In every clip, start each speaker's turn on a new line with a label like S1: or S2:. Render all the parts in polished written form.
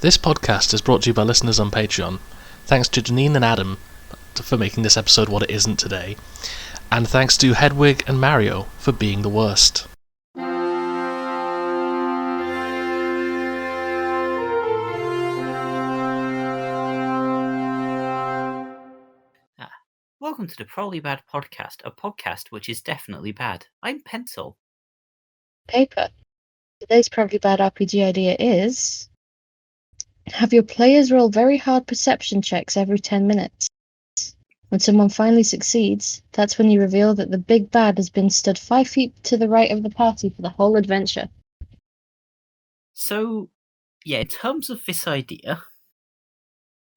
S1: This podcast is brought to you by listeners on Patreon. Thanks to Janine and Adam for making this episode what it isn't today. And thanks to Hedwig and Mario for being the worst.
S2: Welcome to the Probably Bad Podcast, a podcast which is definitely bad. I'm Pencil.
S3: Paper. Today's Probably Bad RPG idea is... have your players roll very hard perception checks every 10 minutes. When someone finally succeeds, that's when you reveal that the big bad has been stood 5 feet to the right of the party for the whole adventure.
S2: So, in terms of this idea,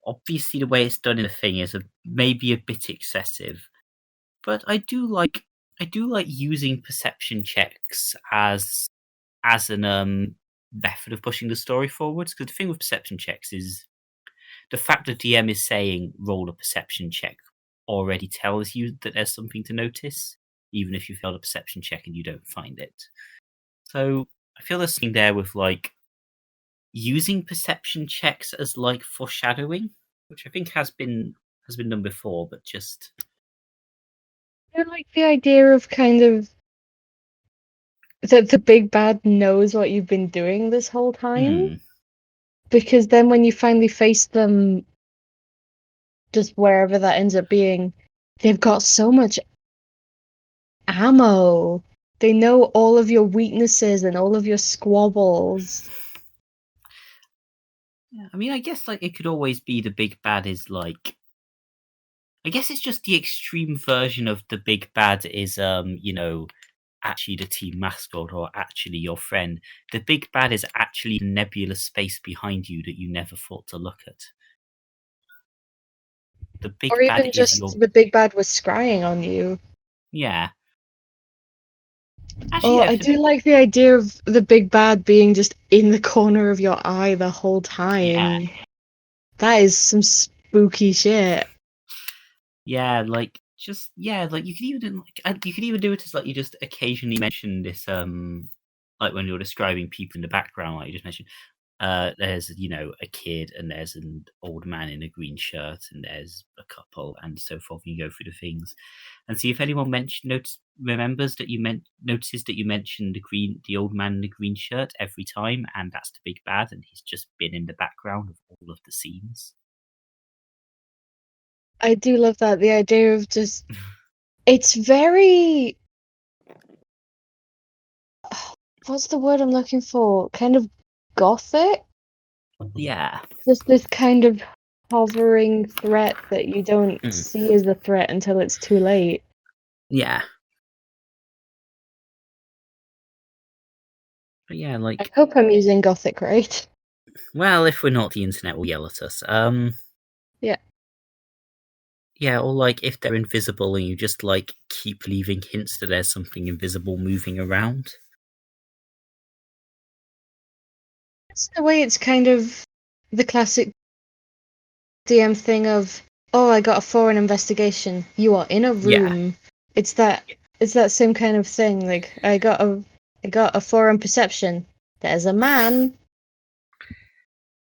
S2: obviously the way it's done in the thing is maybe a bit excessive, but I do like using perception checks as an method of pushing the story forwards. Because the thing with perception checks is the fact that DM is saying roll a perception check already tells you that there's something to notice, even if you failed a perception check and you don't find it. So I feel there's something there with using perception checks as foreshadowing, which I think has been done before, but just
S3: I like the idea of kind of that the big bad knows what you've been doing this whole time. Because then when you finally face them, just wherever that ends up being, they've got so much ammo. They know all of your weaknesses and all of your squabbles.
S2: Yeah, I mean, I guess it could always be the big bad is I guess it's just the extreme version of the big bad is actually the team mascot or actually your friend. The big bad is actually the nebulous space behind you that you never thought to look at. The big
S3: or
S2: bad
S3: even just the big bad was scrying on you.
S2: Yeah. Actually,
S3: I do like the idea of the big bad being just in the corner of your eye the whole time.
S2: Yeah.
S3: That is some spooky shit.
S2: Yeah, you could even do it as you just occasionally mention this when you're describing people in the background, you just mentioned there's a kid and there's an old man in a green shirt and there's a couple and so forth. You go through the things and see if anyone notices that you mentioned the old man in the green shirt every time, and that's the big bad, and he's just been in the background of all of the scenes.
S3: I do love that. The idea of just... it's very... what's the word I'm looking for? Kind of Gothic?
S2: Yeah.
S3: Just this kind of hovering threat that you don't see as a threat until it's too late.
S2: Yeah. But yeah,
S3: I hope I'm using Gothic right.
S2: Well, if we're not, the internet will yell at us.
S3: Yeah.
S2: Yeah, or if they're invisible and you just keep leaving hints that there's something invisible moving around.
S3: That's the way it's kind of the classic DM thing of, oh, I got a 4 in investigation. You are in a room. Yeah. It's that same kind of thing. I got a 4 in perception. There's a man.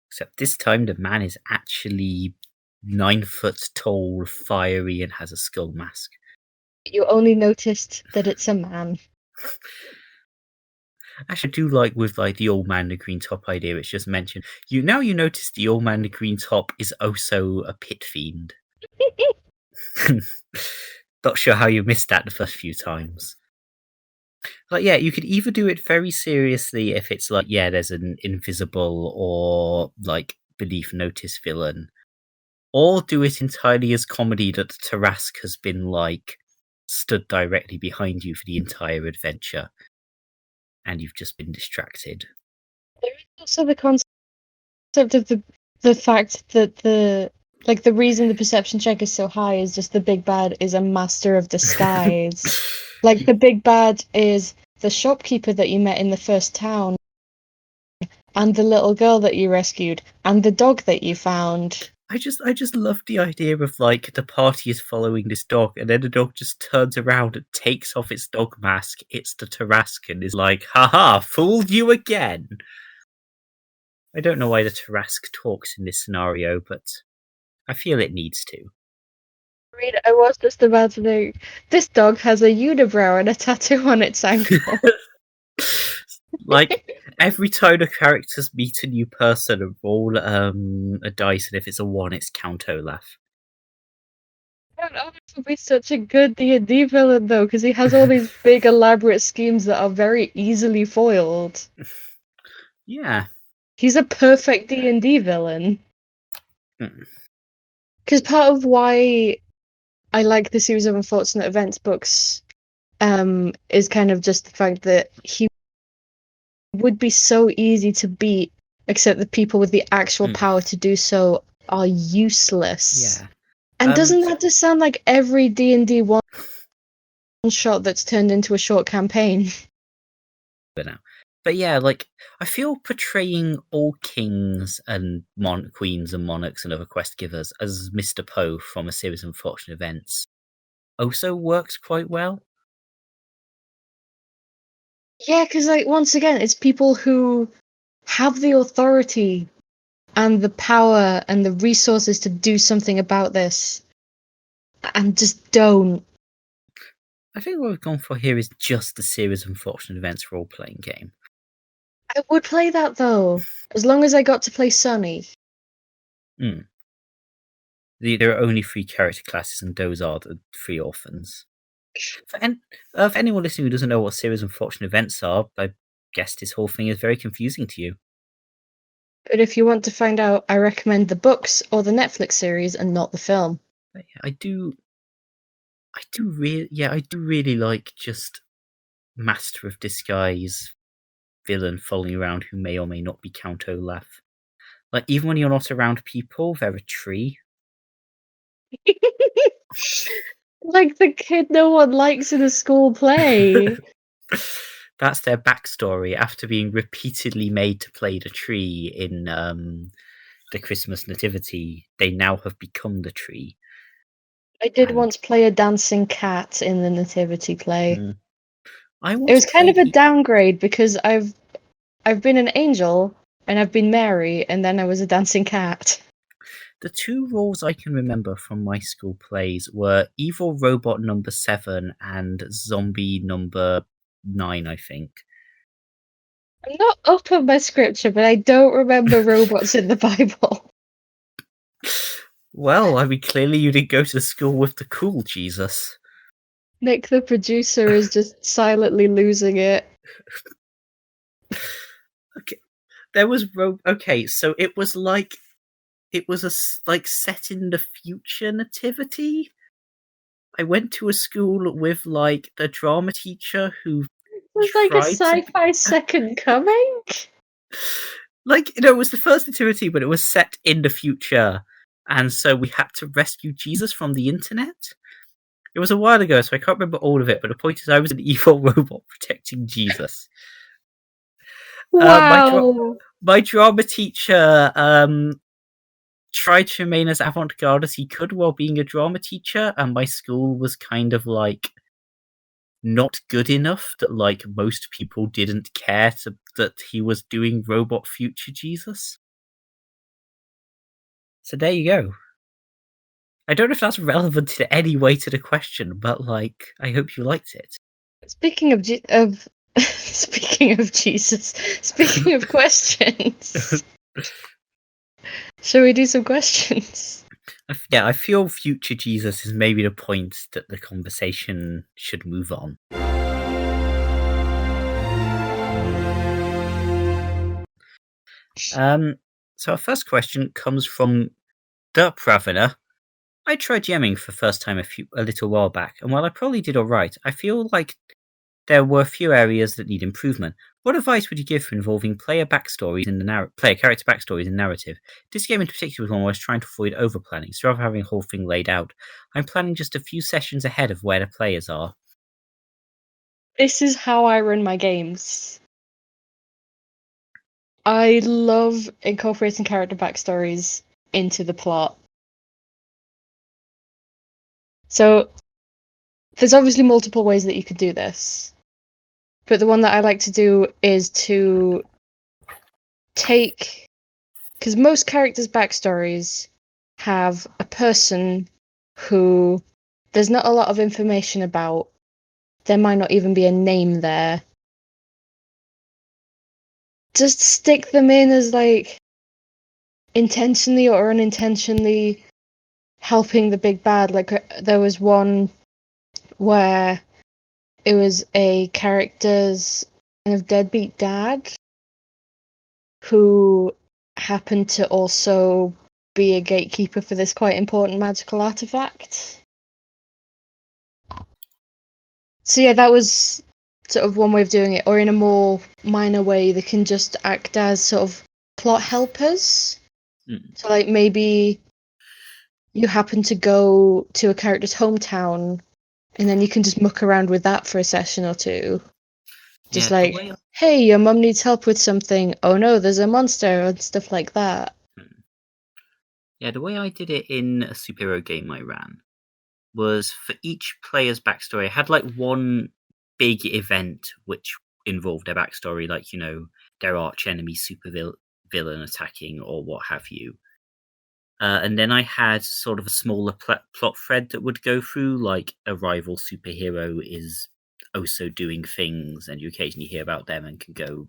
S2: Except this time the man is actually 9 foot tall, fiery, and has a skull mask.
S3: You only noticed that it's a man.
S2: Actually, I do with the old man in the green top idea. It's just mentioned. You notice the old man in the green top is also a pit fiend. Not sure how you missed that the first few times. You could either do it very seriously if it's there's an invisible or beneath notice villain, or do it entirely as comedy that the Tarrasque has been stood directly behind you for the entire adventure, and you've just been distracted.
S3: There is also the concept of the fact that the reason the perception check is so high is just the big bad is a master of disguise. The big bad is the shopkeeper that you met in the first town, and the little girl that you rescued, and the dog that you found.
S2: I just love the idea of the party is following this dog, and then the dog just turns around and takes off its dog mask. It's the Tarrasque and is haha, fooled you again. I don't know why the Tarask talks in this scenario, but I feel it needs to.
S3: Read, I was just about to say, this dog has a unibrow and a tattoo on its ankle.
S2: Like, every time the characters meet a new person, roll a dice, and if it's a 1, it's Count-Olaf.
S3: Count-Olaf would be such a good D&D villain, though, because he has all these big, elaborate schemes that are very easily foiled.
S2: Yeah.
S3: He's a perfect D&D villain. Because part of why I like the series of Unfortunate Events books is kind of just the fact that he would be so easy to beat, except the people with the actual power to do so are useless.
S2: Yeah.
S3: And doesn't that just sound like every D&D one shot that's turned into a short campaign?
S2: But yeah, like, I feel portraying all kings and queens and monarchs and other quest givers as Mr. Poe from a series of Unfortunate Events also works quite well.
S3: Yeah, because, like, once again, it's people who have the authority and the power and the resources to do something about this and just don't.
S2: I think what we've gone for here is just the series of Unfortunate Events role-playing game.
S3: I would play that, though, as long as I got to play Sonny.
S2: There are only 3 character classes, and those are the 3 orphans. For anyone listening who doesn't know what series of Unfortunate Events are, I guess this whole thing is very confusing to you.
S3: But if you want to find out, I recommend the books or the Netflix series and not the film.
S2: I do really like just Master of Disguise villain following around who may or may not be Count-Olaf. Like, even when you're not around people, they're a tree.
S3: Like the kid no one likes in a school play.
S2: That's their backstory after being repeatedly made to play the tree in the Christmas Nativity. They now have become the tree.
S3: I did once play a dancing cat in the Nativity play.
S2: It
S3: was kind of a downgrade because I've been an angel and I've been Mary, and then I was a dancing cat.
S2: The 2 roles I can remember from my school plays were Evil Robot number 7 and Zombie number 9, I think.
S3: I'm not up on my scripture, but I don't remember robots in the Bible.
S2: Well, I mean, clearly you didn't go to school with the cool Jesus.
S3: Nick, the producer, is just silently losing it.
S2: Okay, there was okay, so it was a set in the future nativity. I went to a school with like the drama teacher who
S3: was like a sci-fi Second Coming.
S2: Like, it was the first nativity, but it was set in the future, and so we had to rescue Jesus from the internet. It was a while ago, so I can't remember all of it, but the point is I was an evil robot protecting Jesus.
S3: Wow.
S2: My drama teacher tried to remain as avant-garde as he could while being a drama teacher, and my school was kind of like not good enough that like most people didn't care that he was doing robot future Jesus. So there you go. I don't know if that's relevant in any way to the question, but like, I hope you liked it.
S3: Speaking of speaking of Jesus, speaking of questions, shall we do some questions?
S2: Yeah, I feel future Jesus is maybe the point that the conversation should move on. So our first question comes from the Pravener. I tried GMing for the first time a little while back, and while I probably did alright, I feel like there were a few areas that need improvement. What advice would you give for involving player character backstories in narrative? This game in particular was one where I was trying to avoid overplanning, so rather than having the whole thing laid out, I'm planning just a few sessions ahead of where the players are.
S3: This is how I run my games. I love incorporating character backstories into the plot. So, there's obviously multiple ways that you could do this. But the one that I like to do is to take because most characters' backstories have a person who there's not a lot of information about. There might not even be a name there. Just stick them in as like intentionally or unintentionally helping the big bad. Like there was one where it was a character's kind of deadbeat dad who happened to also be a gatekeeper for this quite important magical artifact. So yeah, that was sort of one way of doing it, or in a more minor way, they can just act as sort of plot helpers. So like maybe you happen to go to a character's hometown and then you can just muck around with that for a session or two. Just hey, your mum needs help with something. Oh no, there's a monster and stuff like that.
S2: Yeah, the way I did it in a superhero game I ran was for each player's backstory, I had like one big event which involved their backstory, like, their arch enemy villain attacking or what have you. And then I had sort of a smaller plot thread that would go through, like a rival superhero is also doing things, and you occasionally hear about them and can go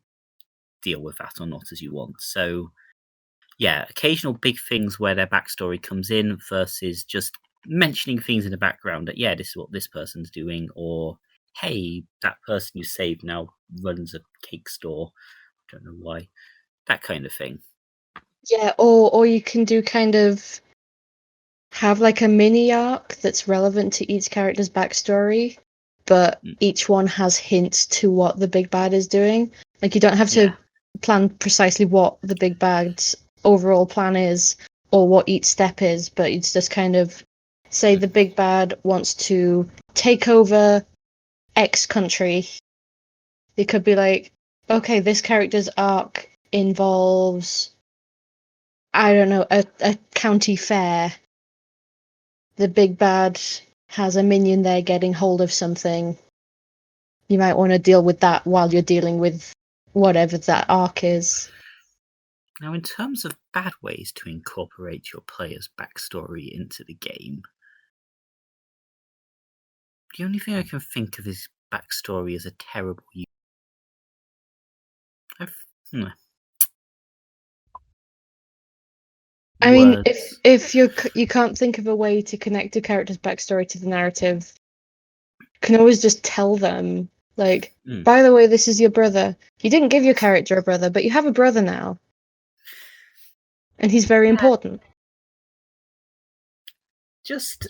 S2: deal with that or not as you want. So, yeah, occasional big things where their backstory comes in versus just mentioning things in the background that, yeah, this is what this person's doing, or, hey, that person you saved now runs a cake store. I don't know why. That kind of thing.
S3: Yeah, or you can do kind of have like a mini arc that's relevant to each character's backstory, but each one has hints to what the big bad is doing. Like you don't have to plan precisely what the big bad's overall plan is or what each step is, but it's just kind of say the big bad wants to take over X country. It could be like, okay, this character's arc involves, I don't know, a county fair. The big bad has a minion there getting hold of something. You might want to deal with that while you're dealing with whatever that arc is.
S2: Now, in terms of bad ways to incorporate your player's backstory into the game, the only thing I can think of is backstory as a terrible use.
S3: I mean, if you can't think of a way to connect a character's backstory to the narrative, you can always just tell them, like, by the way, this is your brother. You didn't give your character a brother, but you have a brother now. And he's very important.
S2: Just,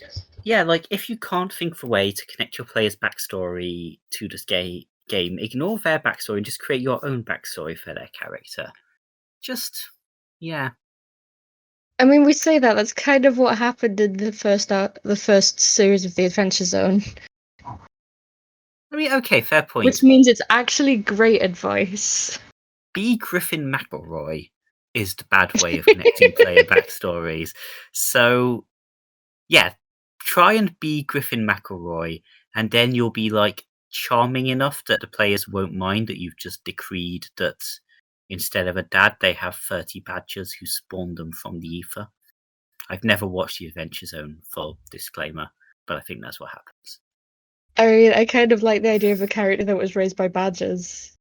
S2: like, if you can't think of a way to connect your player's backstory to this game, ignore their backstory and just create your own backstory for their character. Just, yeah.
S3: I mean, we say that. That's kind of what happened in the first series of the Adventure Zone.
S2: I mean, okay, fair point.
S3: Which means it's actually great advice.
S2: B. Griffin McElroy is the bad way of connecting player backstories. So, yeah, try and be Griffin McElroy, and then you'll be, like, charming enough that the players won't mind that you've just decreed that instead of a dad, they have 30 badgers who spawned them from the ether. I've never watched The Adventure Zone, full disclaimer, but I think that's what happens.
S3: I mean, I kind of like the idea of a character that was raised by badgers.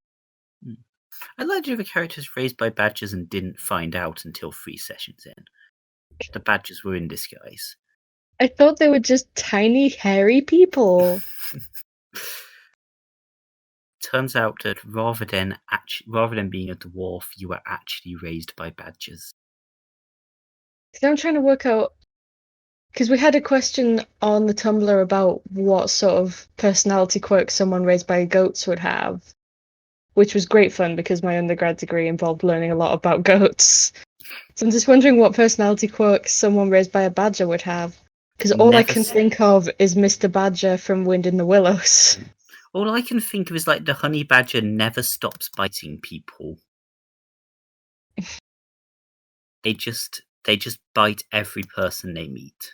S2: I like the idea of a character who's raised by badgers and didn't find out until 3 sessions in. The badgers were in disguise.
S3: I thought they were just tiny, hairy people.
S2: Turns out that rather than being a dwarf, you were actually raised by badgers.
S3: So I'm trying to work out, because we had a question on the Tumblr about what sort of personality quirks someone raised by goats would have, which was great fun because my undergrad degree involved learning a lot about goats. So I'm just wondering what personality quirks someone raised by a badger would have, because all I can think of is Mr. Badger from Wind in the Willows.
S2: All I can think of is, like, the honey badger never stops biting people. They just bite every person they meet.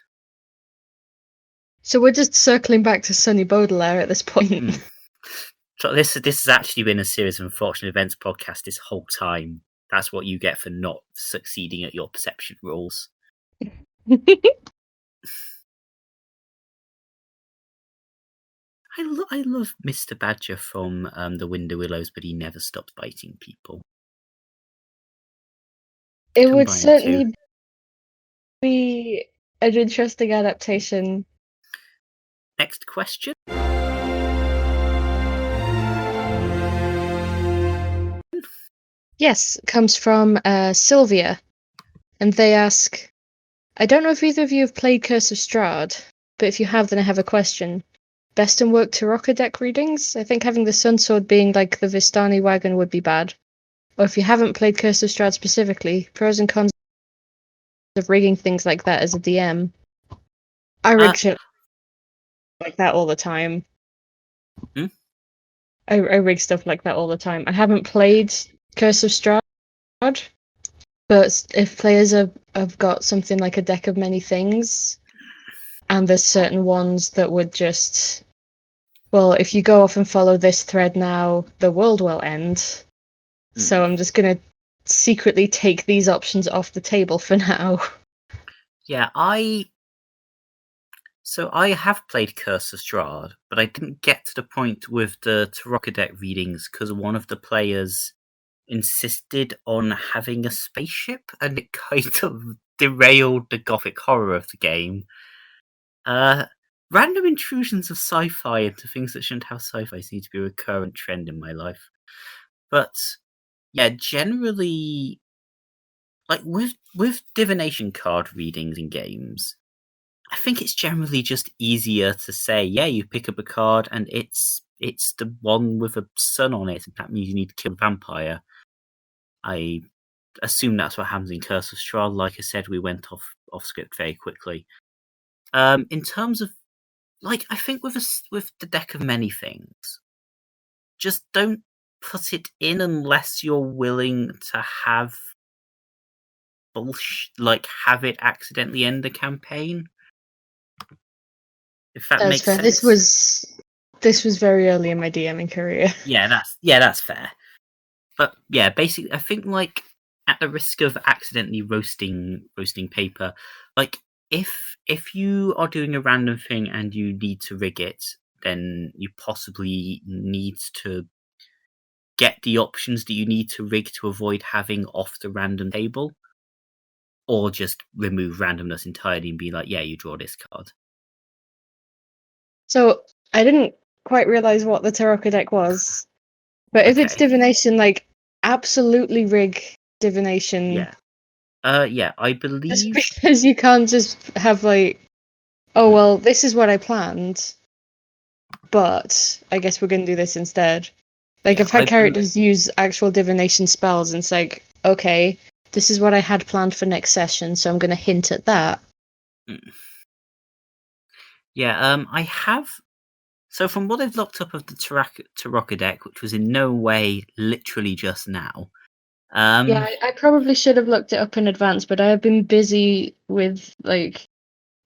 S3: So we're just circling back to Sonny Baudelaire at this point.
S2: So this has actually been a series of unfortunate events podcast this whole time. That's what you get for not succeeding at your perception rules. I love Mr. Badger from the Window Willows, but he never stops biting people.
S3: It
S2: Combine
S3: would
S2: the two.
S3: certainly be an interesting adaptation.
S2: Next question.
S3: Yes, comes from Sylvia, and they ask, I don't know if either of you have played Curse of Strahd, but if you have, then I have a question. Best and work Tarokka deck readings? I think having the Sun Sword being like the Vistani wagon would be bad. Or if you haven't played Curse of Strahd specifically, pros and cons of rigging things like that as a DM. I rig shit like that all the time.
S2: Hmm?
S3: I rig stuff like that all the time. I haven't played Curse of Strahd, but if players have got something like a deck of many things, and there's certain ones that would just, well, if you go off and follow this thread now, the world will end. So I'm just going to secretly take these options off the table for now.
S2: Yeah, I have played Curse of Strahd, but I didn't get to the point with the Tarokka deck readings because one of the players insisted on having a spaceship, and it kind of derailed the gothic horror of the game. Random intrusions of sci-fi into things that shouldn't have sci-fi seem to be a recurrent trend in my life. But yeah, generally, like with divination card readings in games, I think it's generally just easier to say, yeah, you pick up a card and it's the one with a sun on it, and that means you need to kill a vampire. I assume that's what happens in Curse of Strahd. Like I said, we went off script very quickly. In terms of, like, I think with the deck of many things, just don't put it in unless you're willing to have have it accidentally end the campaign. If that makes
S3: fair.
S2: sense.
S3: This was very early in my DMing career.
S2: Yeah, that's fair. But yeah, basically, I think, like, at the risk of accidentally roasting paper, like, if you are doing a random thing and you need to rig it, then you possibly need to get the options that you need to rig to avoid having off the random table, or just remove randomness entirely and be like, yeah, you draw this card.
S3: So I didn't quite realize what the Tarokka deck was, but if it's
S2: Okay.
S3: divination, like, absolutely rig divination.
S2: Yeah. Yeah, I believe.
S3: Just because you can't just have, like, oh, well, this is what I planned, but I guess we're going to do this instead. Like,
S2: Yeah,
S3: I've had characters use actual divination spells, and it's like, okay, this is what I had planned for next session, so I'm going to hint at that.
S2: Yeah, I have. So from what I've looked up of the Tarokka deck, which was in no way literally just now.
S3: Yeah, I probably should have looked it up in advance, but I have been busy with, like,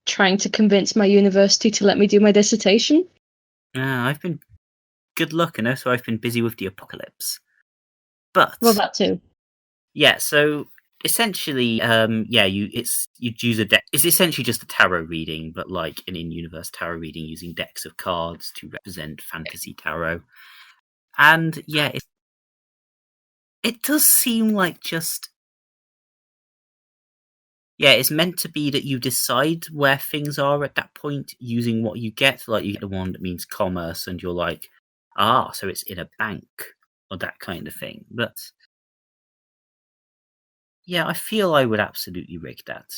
S3: trying to convince my university to let me do my dissertation.
S2: I've been good luck, and also I've been busy with the apocalypse. But
S3: Well, that too.
S2: yeah, so essentially, you'd use a deck. It's essentially just a tarot reading, but like an in-universe tarot reading using decks of cards to represent fantasy tarot. And yeah, it does seem like just. Yeah, it's meant to be that you decide where things are at that point using what you get. Like, you get the one that means commerce, and you're like, so it's in a bank, or that kind of thing. But yeah, I feel I would absolutely rig that.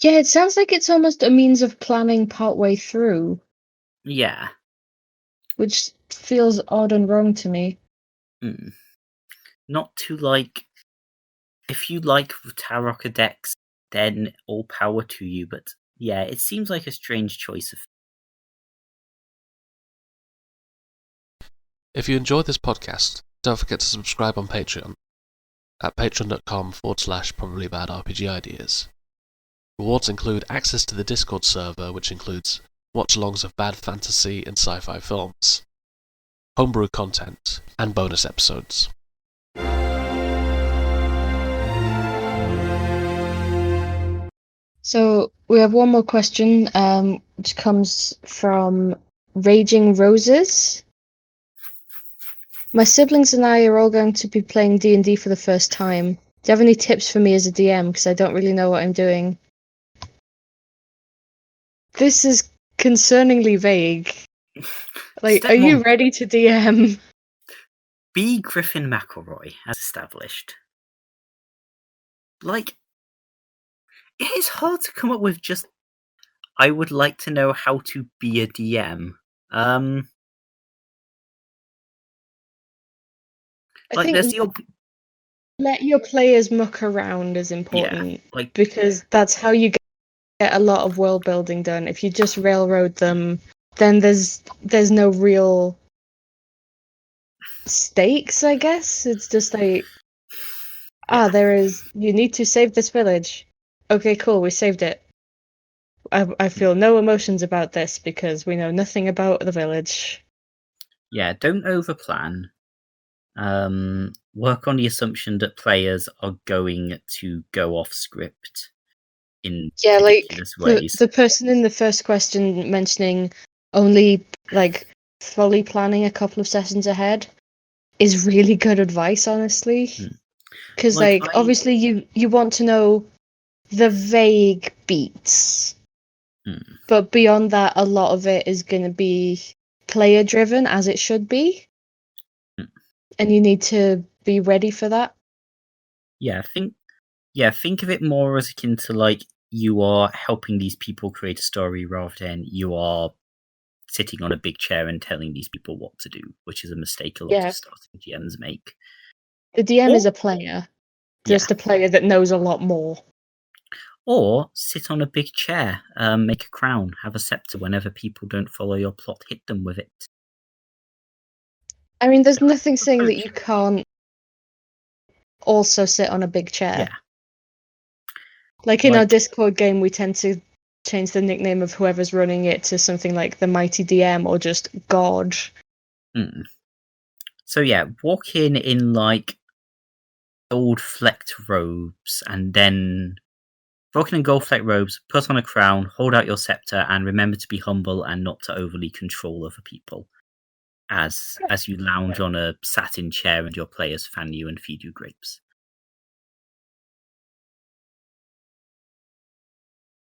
S3: Yeah, it sounds like it's almost a means of planning partway through.
S2: Yeah.
S3: Which feels odd and wrong to me.
S2: Not to, like, if you like Tarokka decks, then all power to you, but yeah, it seems like a strange choice of.
S1: If you enjoyed this podcast, don't forget to subscribe on Patreon at patreon.com/probablybadrpgideas. Rewards include access to the Discord server, which includes watch-alongs of bad fantasy and sci-fi films, homebrew content, and bonus episodes.
S3: So we have one more question, which comes from Raging Roses. My siblings and I are all going to be playing D&D for the first time. Do you have any tips for me as a DM? Because I don't really know what I'm doing. This is concerningly vague. Like,
S2: Step
S3: are you
S2: one.
S3: ready to DM?
S2: Be Griffin McElroy, as established. Like, it is hard to come up with just. I would like to know how to be a DM.
S3: I
S2: Like,
S3: think
S2: there's the
S3: let your players muck around is important,
S2: like
S3: because that's how you get a lot of world building done. If you just railroad them, then there's no real stakes, I guess. It's just like, you need to save this village. Okay, cool, we saved it. I feel no emotions about this because we know nothing about the village.
S2: Yeah, don't overplan. Work on the assumption that players are going to go off script in
S3: Yeah, like
S2: ridiculous ways.
S3: the person in the first question mentioning only like fully planning a couple of sessions ahead is really good advice, honestly. Because obviously you want to know the vague beats, but beyond that, a lot of it is going to be player driven, as it should be, and you need to be ready for that.
S2: Think of it more as akin to like you are helping these people create a story rather than you are sitting on a big chair and telling these people what to do, which is a mistake a lot of starting GMs make.
S3: The DM is a player, just a player that knows a lot more.
S2: Or sit on a big chair, make a crown, have a scepter. Whenever people don't follow your plot, hit them with it.
S3: I mean, there's nothing saying that you can't also sit on a big chair.
S2: Yeah.
S3: Like in our Discord game, we tend to change the nickname of whoever's running it to something like the Mighty DM or just God.
S2: So yeah, walk in like gold flecked robes, and then walk in gold flecked robes, put on a crown, hold out your scepter, and remember to be humble and not to overly control other people. As you lounge on a satin chair and your players fan you and feed you grapes.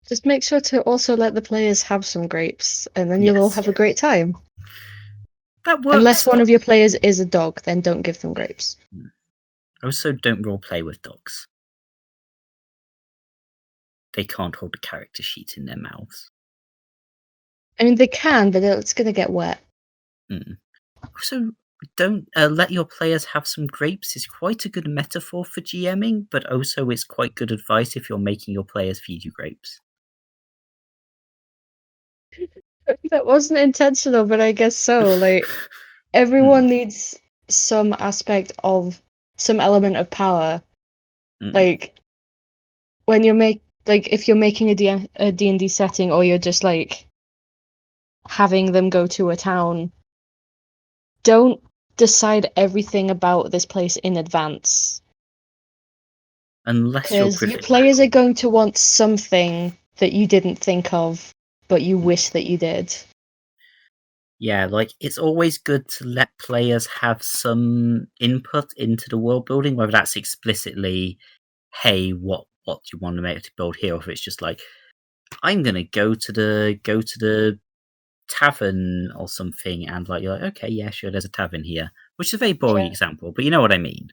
S3: Just make sure to also let the players have some grapes, and then you'll all have a great time.
S2: That works.
S3: Unless one of your players is a dog, then don't give them grapes.
S2: Also, don't roleplay with dogs. They can't hold a character sheet in their mouths.
S3: I mean, they can, but it's going to get wet.
S2: Also, don't let your players have some grapes is quite a good metaphor for GMing, but also it's quite good advice if you're making your players feed you grapes.
S3: That wasn't intentional, but I guess so. Like, everyone needs some aspect of some element of power. Like, when if you're making a D&D setting, or you're just like having them go to a town, don't decide everything about this place in advance.
S2: Unless
S3: your players are going to want something that you didn't think of, but you wish that you did.
S2: Yeah, like it's always good to let players have some input into the world building, whether that's explicitly, hey, what do you want to make to build here, or if it's just like, I'm gonna go to the tavern or something, and like you're like, okay, yeah, sure, there's a tavern here, which is a very boring example, but you know what I mean.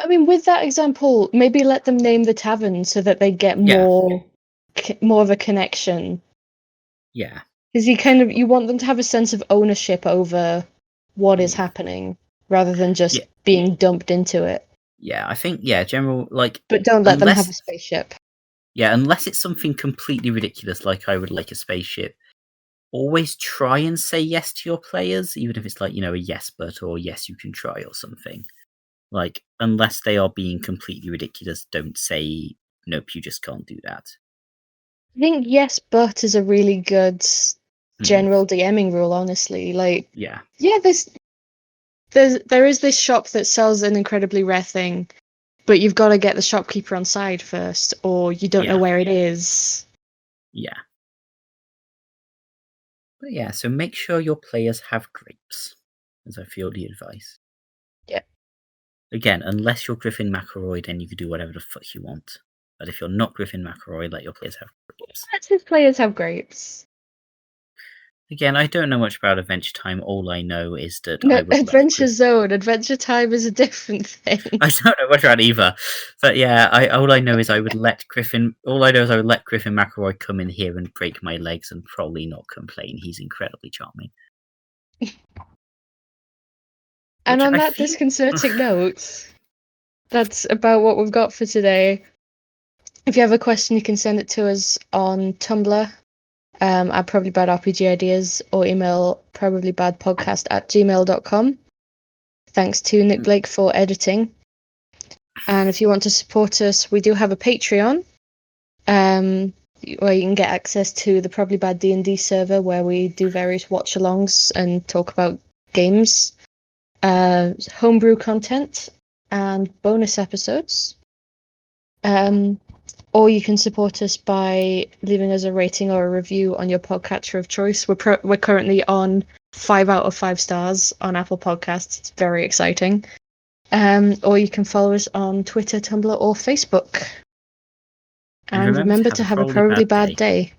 S3: I mean, with that example, maybe let them name the tavern so that they get more of a connection.
S2: Yeah.
S3: Because you want them to have a sense of ownership over what is happening, rather than just being dumped into it.
S2: Yeah, I think general
S3: But don't let them have a spaceship.
S2: Yeah, unless it's something completely ridiculous, like I would like a spaceship. Always try and say yes to your players, even if it's like, a yes but or yes you can try or something. Like, unless they are being completely ridiculous, don't say nope, you just can't do that.
S3: I think yes but is a really good general DMing rule, honestly. Like, there is this shop that sells an incredibly rare thing. but you've got to get the shopkeeper on side first, or you don't know
S2: Yeah.
S3: where it is.
S2: Yeah. But yeah, so make sure your players have grapes, as I feel the advice.
S3: Yeah.
S2: Again, unless you're Griffin McElroy, then you can do whatever the fuck you want. But if you're not Griffin McElroy, let your players have grapes.
S3: Let his players have grapes.
S2: Again, I don't know much about Adventure Time. All I know is that
S3: No,
S2: I would
S3: Adventure Zone. Adventure Time is a different thing.
S2: I don't know much about either. But yeah, all I know is I would let Griffin McElroy come in here and break my legs and probably not complain. He's incredibly charming.
S3: And
S2: Which
S3: on
S2: I
S3: that
S2: feel-
S3: disconcerting note, that's about what we've got for today. If you have a question, you can send it to us on Tumblr at probablybadrpgideas or email probablybadpodcast@gmail.com. Thanks to Nick Blake for editing. And if you want to support us, we do have a Patreon where you can get access to the Probably Bad D&D server where we do various watch-alongs and talk about games, homebrew content, and bonus episodes. Or you can support us by leaving us a rating or a review on your podcatcher of choice. We're currently on 5 out of 5 stars on Apple Podcasts. It's very exciting. Or you can follow us on Twitter, Tumblr, or Facebook. And remember to have a probably bad day.